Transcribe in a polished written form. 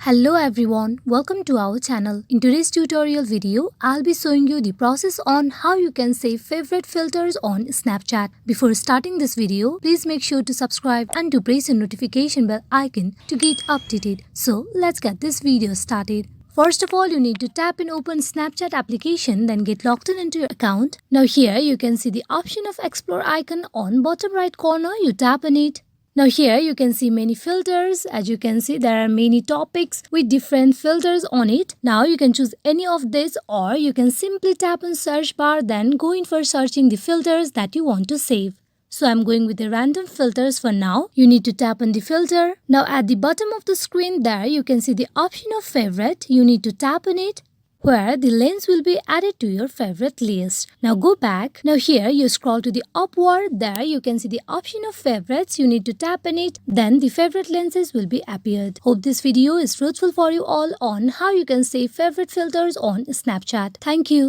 Hello everyone, welcome to our channel. In today's tutorial video, I'll be showing you the process on how you can save favorite filters on Snapchat. Before starting this video, please make sure to subscribe and to press the notification bell icon to get updated. So let's get this video started. First of all, you need to tap and open Snapchat application, then get logged in into your account. Now here you can see the option of explore icon on bottom right corner. You tap on it. Now here you can see many filters. As you can see, there are many topics with different filters on it. Now you can choose any of this, or you can simply tap on search bar, then go in for searching the filters that you want to save. So I'm going with the random filters for now. You need to tap on the filter. Now at the bottom of the screen there you can see the option of favorite. You need to tap on it, where the lens will be added to your favorite list. Now go back. Now here you scroll to the upward. There you can see the option of favorites. You need to tap on it. Then the favorite lenses will be appeared. Hope this video is fruitful for you all on how you can save favorite filters on Snapchat. Thank you.